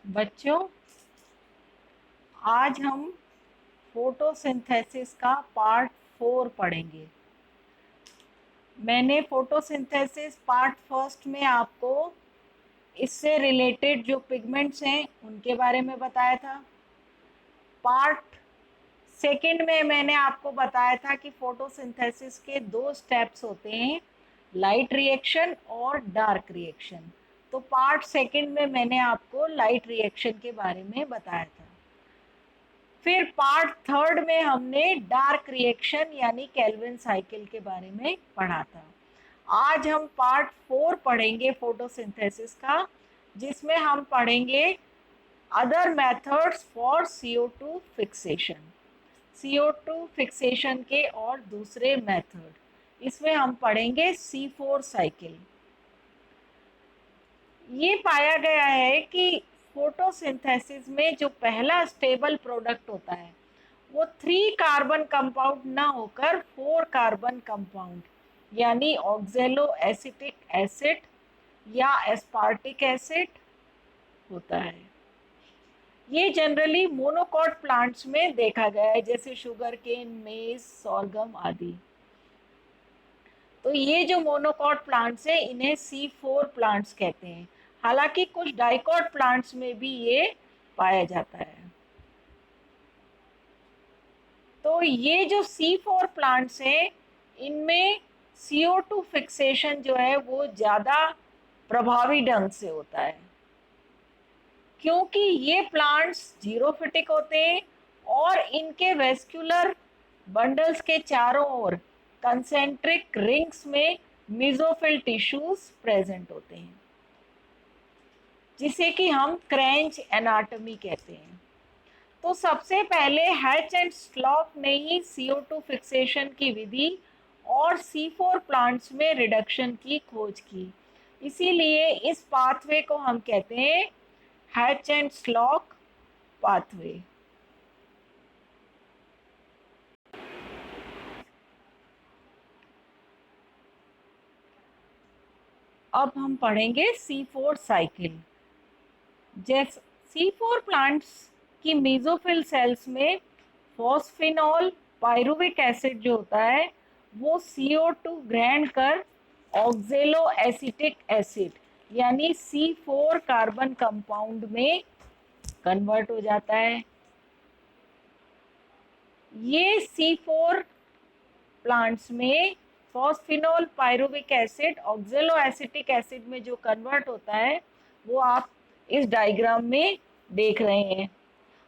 बच्चों, आज हम फोटोसिंथेसिस का पार्ट 4 पढ़ेंगे। मैंने फोटोसिंथेसिस पार्ट फर्स्ट में आपको इससे रिलेटेड जो पिगमेंट्स हैं उनके बारे में बताया था। पार्ट सेकंड में मैंने आपको बताया था कि फोटोसिंथेसिस के दो स्टेप्स होते हैं, लाइट रिएक्शन और डार्क रिएक्शन। तो पार्ट सेकंड में मैंने आपको लाइट रिएक्शन के बारे में बताया था। फिर पार्ट थर्ड में हमने डार्क रिएक्शन यानी केल्विन साइकिल के बारे में पढ़ा था। आज हम पार्ट 4 पढ़ेंगे फोटोसिंथेसिस का, जिसमें हम पढ़ेंगे other methods for CO2 fixation. CO2 fixation के और दूसरे मेथड, इसमें हम पढ़ेंगे C4 साइकिल। ये पाया गया है कि फोटोसिंथेसिस में जो पहला स्टेबल प्रोडक्ट होता है वो 3 कार्बन कंपाउंड ना होकर 4 कार्बन कंपाउंड यानी ऑक्जेलो एसिटिक एसिड या एस्पार्टिक एसिड होता है। ये जनरली मोनोकॉट प्लांट्स में देखा गया है, जैसे शुगर केन, मेज, सोरगम आदि। तो ये जो मोनोकॉट प्लांट्स हैं इन्हें C4 प्लांट्स कहते हैं। हालांकि कुछ डाइकॉट प्लांट्स में भी ये पाया जाता है। तो ये जो C4 प्लांट्स हैं इनमें CO2 फिक्सेशन जो है वो ज़्यादा प्रभावी ढंग से होता है, क्योंकि ये प्लांट्स जीरोफिटिक होते हैं और इनके वेस्कुलर बंडल्स के चारों ओर कंसेंट्रिक रिंग्स में मेसोफिल टिश्यूज प्रेजेंट होते हैं, जिसे कि हम क्रेंच एनाटॉमी कहते हैं। तो सबसे पहले हैच एंड स्लॉक ने ही CO2 फिक्सेशन की विधि और C4 प्लांट्स में रिडक्शन की खोज की। इसीलिए इस पाथवे को हम कहते हैं हैच एंड स्लॉक पाथवे। अब हम पढ़ेंगे C4 साइकिल। जैसे C4 प्लांट्स की मेसोफिल सेल्स में फॉस्फिनॉल पायरुविक एसिड जो होता है वो CO2 ग्रहण कर ऑक्जेलो एसिटिक एसिड यानी C4 कार्बन कंपाउंड में कन्वर्ट हो जाता है। ये C4 प्लांट्स में phosphoenol pyruvic acid oxaloacetic acid में जो कन्वर्ट होता है वो आप इस डायग्राम में देख रहे हैं।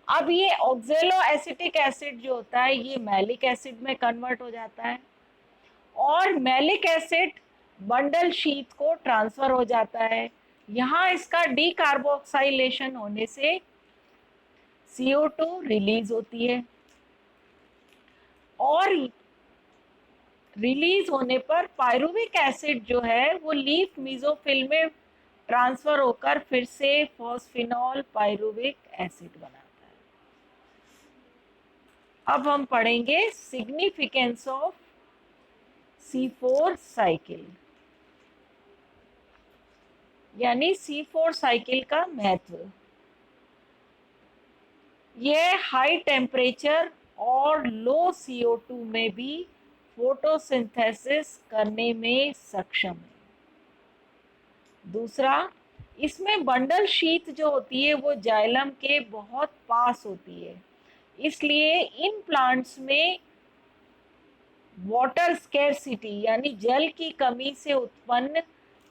अब ये ऑक्जेलो एसिटिक एसिड जो होता है ये मैलिक एसिड में कन्वर्ट हो जाता है और मैलिक एसिड बंडल शीट को ट्रांसफर हो जाता है। यहाँ इसका डीकार्बोक्साइलेशन होने से CO2 रिलीज होती है और रिलीज होने पर पायरुविक एसिड जो है वो लीफ मेसोफिल में ट्रांसफर होकर फिर से फॉस्फिनॉल पायरुविक एसिड बनाता है। अब हम पढ़ेंगे सिग्निफिकेंस ऑफ C4 साइकिल यानी C4 साइकिल का महत्व। यह हाई टेम्परेचर और लो CO2 में भी फोटोसिंथेसिस करने में सक्षम है। दूसरा, इसमें बंडल शीथ जो होती है वो जाइलम के बहुत पास होती है, इसलिए इन प्लांट्स में वाटर स्केर्सिटी यानी जल की कमी से उत्पन्न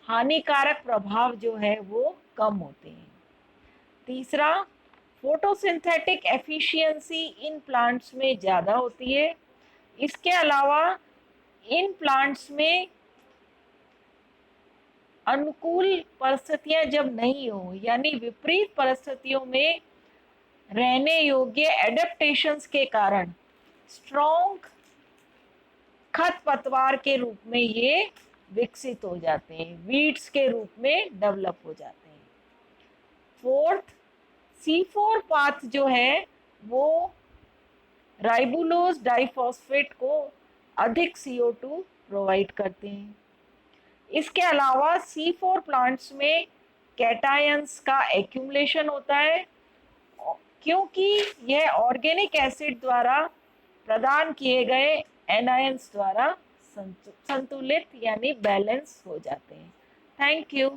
हानिकारक प्रभाव जो है वो कम होते हैं। तीसरा, फोटोसिंथेटिक एफिशिएंसी इन प्लांट्स में ज़्यादा होती है। इसके अलावा इन प्लांट्स में अनुकूल परिस्थितियां जब नहीं हो यानी विपरीत परिस्थितियों में रहने योग्य एडेप्टेशंस के कारण स्ट्रॉन्ग खरपतवार के रूप में ये विकसित हो जाते हैं, वीड्स के रूप में डेवलप हो जाते हैं। फोर्थ, C4 पाथ जो है वो राइबुलोज डाइफॉस्फेट को अधिक CO2 प्रोवाइड करते हैं। इसके अलावा C4 प्लांट्स में कैटायंस का एक्यूमुलेशन होता है, क्योंकि यह ऑर्गेनिक एसिड द्वारा प्रदान किए गए एनायंस द्वारा संतुलित यानी बैलेंस हो जाते हैं। Thank you.